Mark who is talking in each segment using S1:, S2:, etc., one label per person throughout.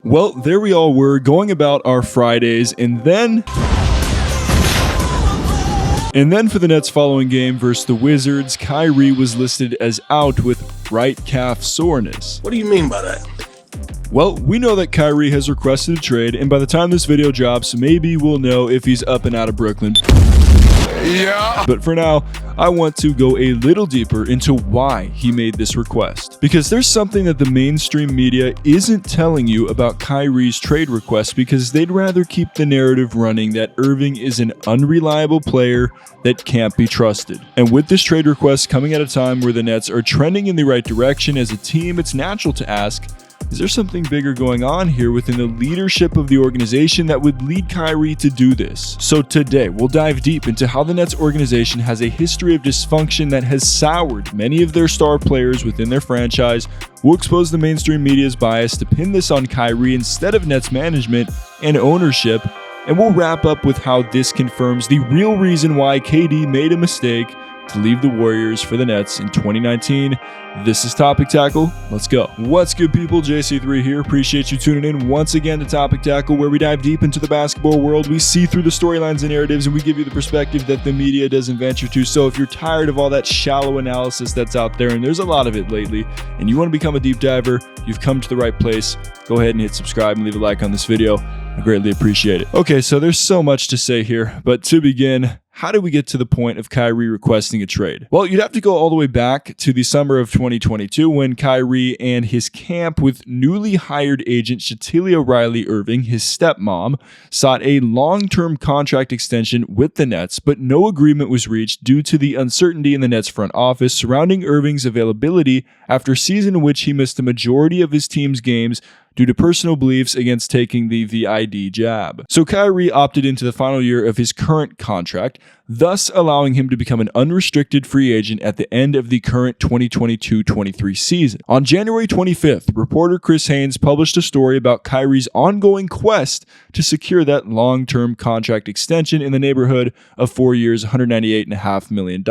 S1: Well, there we all were, going about our Fridays, and then for the Nets' following game versus the Wizards, Kyrie was listed as out with right calf soreness.
S2: What do you mean by that?
S1: Well, we know that Kyrie has requested a trade, and by the time this video drops, maybe we'll know if he's up and out of Brooklyn. Yeah. But for now, I want to go a little deeper into why he made this request. Because there's something that the mainstream media isn't telling you about Kyrie's trade request, because they'd rather keep the narrative running that Irving is an unreliable player that can't be trusted. And with this trade request coming at a time where the Nets are trending in the right direction as a team, it's natural to ask, is there something bigger going on here within the leadership of the organization that would lead Kyrie to do this? So today, we'll dive deep into how the Nets organization has a history of dysfunction that has soured many of their star players within their franchise. We'll expose the mainstream media's bias to pin this on Kyrie instead of Nets management and ownership. And we'll wrap up with how this confirms the real reason why KD made a mistake to leave the Warriors for the Nets in 2019. This is Topic Tackle. Let's go. What's good, people? JC3 here. Appreciate you tuning in once again to Topic Tackle, where we dive deep into the basketball world. We see through the storylines and narratives, and we give you the perspective that the media doesn't venture to. So if you're tired of all that shallow analysis that's out there, and there's a lot of it lately, and you want to become a deep diver, you've come to the right place. Go ahead and hit subscribe and leave a like on this video. I greatly appreciate it. Okay, so there's so much to say here, but to begin, how did we get to the point of Kyrie requesting a trade? Well, you'd have to go all the way back to the summer of 2022 when Kyrie and his camp with newly hired agent Shatilia Riley Irving, his stepmom, sought a long-term contract extension with the Nets, but no agreement was reached due to the uncertainty in the Nets front office surrounding Irving's availability after a season in which he missed the majority of his team's games due to personal beliefs against taking the VID jab. So Kyrie opted into the final year of his current contract, thus allowing him to become an unrestricted free agent at the end of the current 2022-23 season. On January 25th, reporter Chris Haynes published a story about Kyrie's ongoing quest to secure that long-term contract extension in the neighborhood of 4 years, $198.5 million.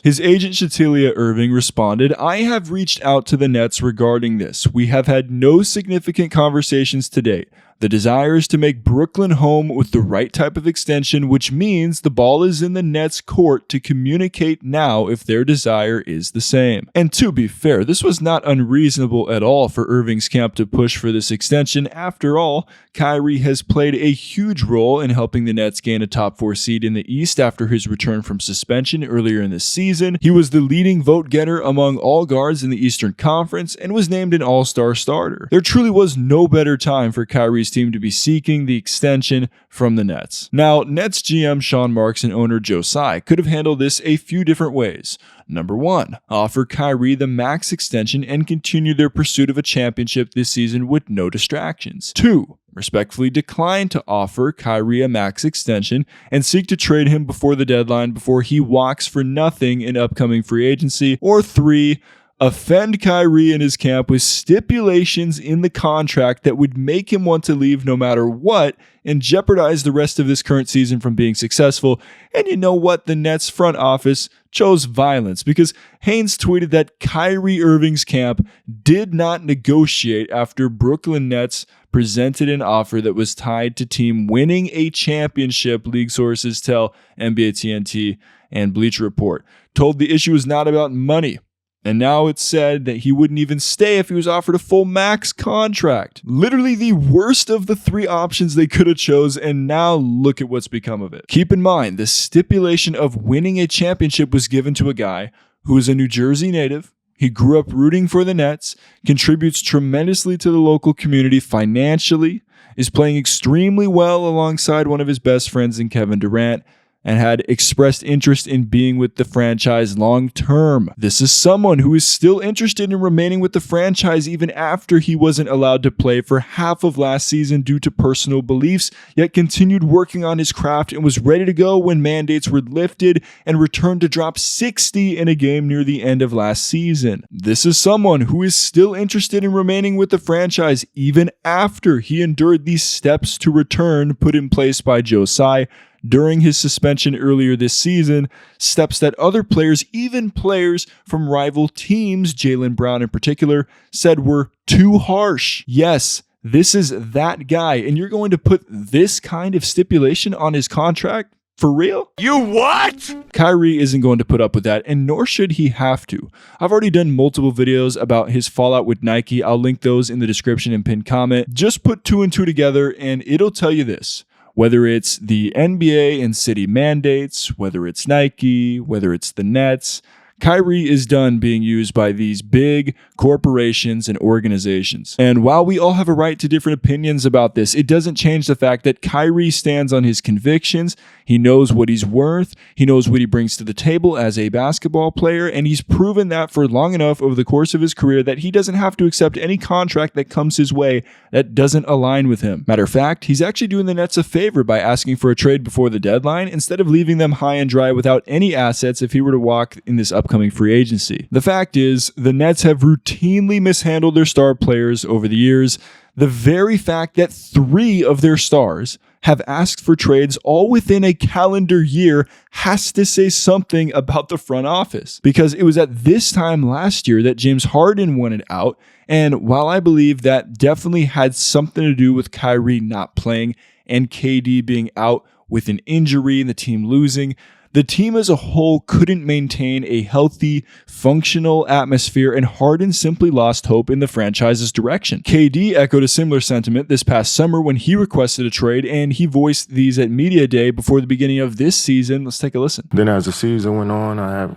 S1: His agent Shatilia Irving responded, "I have reached out to the Nets regarding this. We have had no significant conversations to date. The desire is to make Brooklyn home with the right type of extension, which means the ball is in the Nets' court to communicate now if their desire is the same." And to be fair, this was not unreasonable at all for Irving's camp to push for this extension. After all, Kyrie has played a huge role in helping the Nets gain a top 4 seed in the East after his return from suspension earlier in the season. He was the leading vote getter among all guards in the Eastern Conference and was named an all-star starter. There truly was no better time for Kyrie's team to be seeking the extension from the Nets. Now, Nets GM Sean Marks and owner Joe Tsai could have handled this a few different ways. Number one, offer Kyrie the max extension and continue their pursuit of a championship this season with no distractions. Two, respectfully decline to offer Kyrie a max extension and seek to trade him before the deadline before he walks for nothing in upcoming free agency. Or three, offend Kyrie and his camp with stipulations in the contract that would make him want to leave no matter what and jeopardize the rest of this current season from being successful. And you know what? The Nets front office chose violence, because Haynes tweeted that Kyrie Irving's camp did not negotiate after Brooklyn Nets presented an offer that was tied to team winning a championship, league sources tell NBA TNT and Bleacher Report. Told the issue was not about money. And now it's said that he wouldn't even stay if he was offered a full max contract. Literally the worst of the three options they could have chose, and now look at what's become of it. Keep in mind, the stipulation of winning a championship was given to a guy who is a New Jersey native. He grew up rooting for the Nets, contributes tremendously to the local community financially, is playing extremely well alongside one of his best friends in Kevin Durant, and had expressed interest in being with the franchise long term. This is someone who is still interested in remaining with the franchise even after he wasn't allowed to play for half of last season due to personal beliefs, yet continued working on his craft and was ready to go when mandates were lifted and returned to drop 60 in a game near the end of last season. This is someone who is still interested in remaining with the franchise even after he endured these steps to return put in place by Joe Tsai during his suspension earlier this season, steps that other players, even players from rival teams, Jaylen Brown in particular, said were too harsh. Yes, This is that guy, and you're going to put this kind of stipulation on his contract? For real?
S2: You what?
S1: Kyrie isn't going to put up with that, and nor should he have to. I've already done multiple videos about his fallout with Nike. I'll link those in the description and pinned comment. Just put 2 and 2 together, and it'll tell you this. Whether it's the NBA and city mandates, whether it's Nike, whether it's the Nets, Kyrie is done being used by these big corporations and organizations. And while we all have a right to different opinions about this, it doesn't change the fact that Kyrie stands on his convictions. He knows what he's worth. He knows what he brings to the table as a basketball player. And he's proven that for long enough over the course of his career that he doesn't have to accept any contract that comes his way that doesn't align with him. Matter of fact, he's actually doing the Nets a favor by asking for a trade before the deadline instead of leaving them high and dry without any assets if he were to walk in this upcoming free agency. The fact is, the Nets have routinely mishandled their star players over the years. The very fact that 3 of their stars have asked for trades all within a calendar year has to say something about the front office. Because it was at this time last year that James Harden wanted out, and while I believe that definitely had something to do with Kyrie not playing and KD being out with an injury and the team losing, the team as a whole couldn't maintain a healthy, functional atmosphere, and Harden simply lost hope in the franchise's direction. KD echoed a similar sentiment this past summer when he requested a trade, and he voiced these at Media Day before the beginning of this season. Let's take a listen.
S3: Then as the season went on, I have,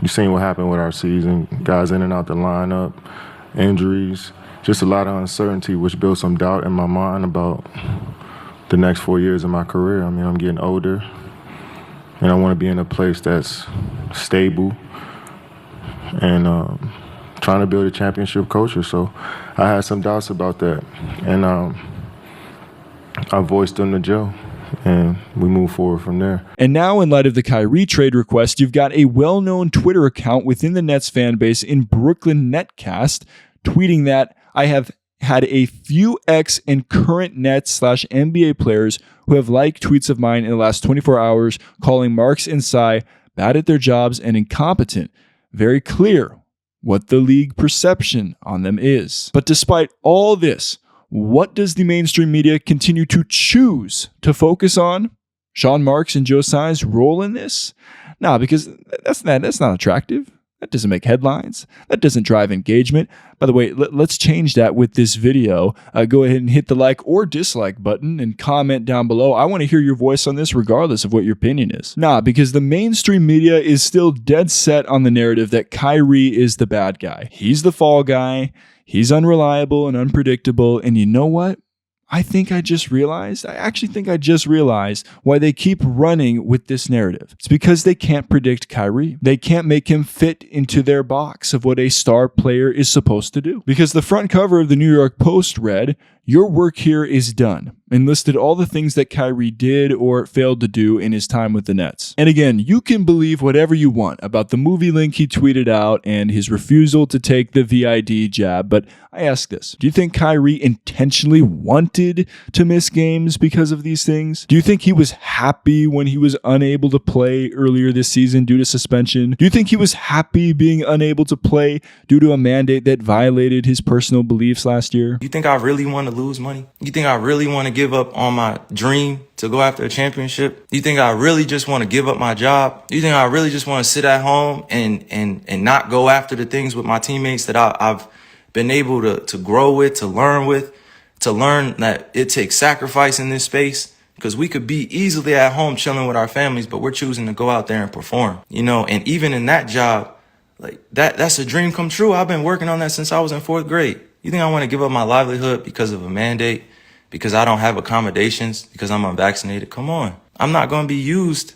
S3: you seen what happened with our season. Guys in and out the lineup, injuries, just a lot of uncertainty, which built some doubt in my mind about the next 4 years of my career. I mean, I'm getting older. And I want to be in a place that's stable and trying to build a championship culture. So I had some doubts about that. And I voiced them to Joe, and we move forward from there.
S1: And now, in light of the Kyrie trade request, you've got a well-known Twitter account within the Nets fan base in Brooklyn Netcast tweeting that I have had a few ex and current Nets/NBA players who have liked tweets of mine in the last 24 hours calling Marks and Sy bad at their jobs and incompetent. Very clear what the league perception on them is. But despite all this, what does the mainstream media continue to choose to focus on? Sean Marks and Joe Tsai's role in this? Nah, because that's not attractive. That doesn't make headlines. That doesn't drive engagement. By the way, let's change that with this video. Go ahead and hit the like or dislike button and comment down below. I want to hear your voice on this regardless of what your opinion is. Nah, because the mainstream media is still dead set on the narrative that Kyrie is the bad guy. He's the fall guy. He's unreliable and unpredictable. And you know what? I actually think I just realized why they keep running with this narrative. It's because they can't predict Kyrie. They can't make him fit into their box of what a star player is supposed to do. Because the front cover of the New York Post read, "Your work here is done," and listed all the things that Kyrie did or failed to do in his time with the Nets. And again, you can believe whatever you want about the movie link he tweeted out and his refusal to take the VID jab, but I ask this. Do you think Kyrie intentionally wanted to miss games because of these things? Do you think he was happy when he was unable to play earlier this season due to suspension? Do you think he was happy being unable to play due to a mandate that violated his personal beliefs last year?
S4: You think I really want to lose money? You think I really want to give up on my dream to go after a championship? You think I really just want to give up my job? You think I really just want to sit at home and not go after the things with my teammates that I've been able to grow with, to learn that it takes sacrifice in this space? Because we could be easily at home chilling with our families, but we're choosing to go out there and perform, and even in that job, like that's a dream come true. I've been working on that since I was in 4th grade. You think I want to give up my livelihood because of a mandate, because I don't have accommodations, because I'm unvaccinated? Come on. I'm not going to be used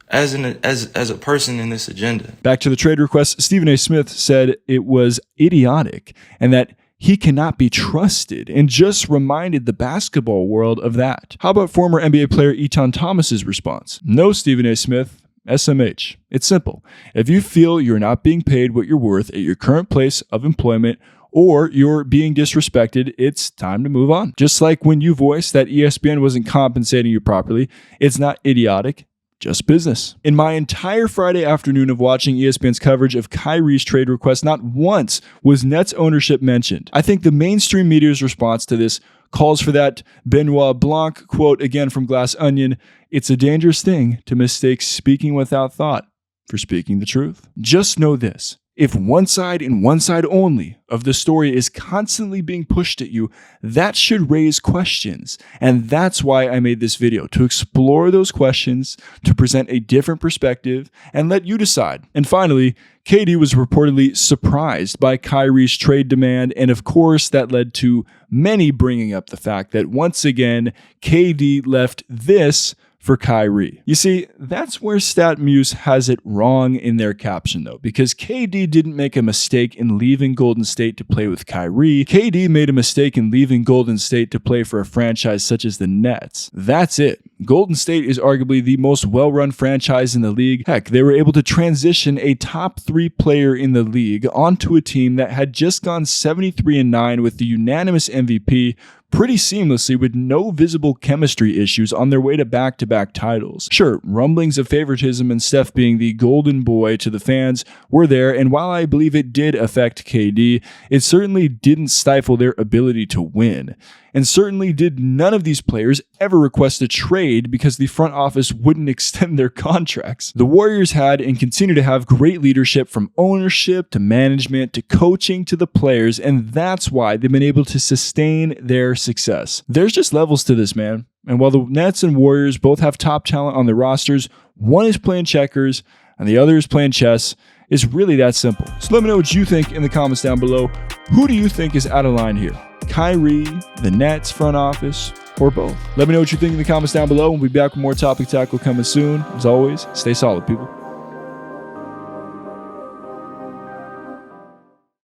S4: as a person in this agenda.
S1: Back to the trade request, Stephen A. Smith said it was idiotic and that he cannot be trusted, and just reminded the basketball world of that. How about former NBA player Etan Thomas's response? No, Stephen A. Smith, SMH. It's simple. If you feel you're not being paid what you're worth at your current place of employment, or you're being disrespected, it's time to move on. Just like when you voiced that ESPN wasn't compensating you properly, it's not idiotic. just business. In my entire Friday afternoon of watching ESPN's coverage of Kyrie's trade request, not once was Nets ownership mentioned. I think the mainstream media's response to this calls for that Benoit Blanc quote again from Glass Onion, "It's a dangerous thing to mistake speaking without thought for speaking the truth." Just know this. If one side and one side only of the story is constantly being pushed at you, that should raise questions. And that's why I made this video, to explore those questions, to present a different perspective, and let you decide. And finally, KD was reportedly surprised by Kyrie's trade demand, and of course that led to many bringing up the fact that once again, KD left this for Kyrie. You see, that's where StatMuse has it wrong in their caption though, because KD didn't make a mistake in leaving Golden State to play with Kyrie. KD made a mistake in leaving Golden State to play for a franchise such as the Nets. That's it. Golden State is arguably the most well-run franchise in the league. Heck, they were able to transition a top 3 player in the league onto a team that had just gone 73-9 with the unanimous MVP pretty seamlessly with no visible chemistry issues on their way to back-to-back titles. Sure, rumblings of favoritism and Steph being the golden boy to the fans were there, and while I believe it did affect KD, it certainly didn't stifle their ability to win. And certainly did none of these players ever request a trade because the front office wouldn't extend their contracts. The Warriors had and continue to have great leadership from ownership to management to coaching to the players, and that's why they've been able to sustain their success. There's just levels to this, man. And while the Nets and Warriors both have top talent on their rosters, one is playing checkers and the other is playing chess. It's really that simple. So let me know what you think in the comments down below. Who do you think is out of line here? Kyrie, the Nets front office, or both? Let me know what you think in the comments down below. We'll be back with more Topic Tackle coming soon. As always, stay solid, people.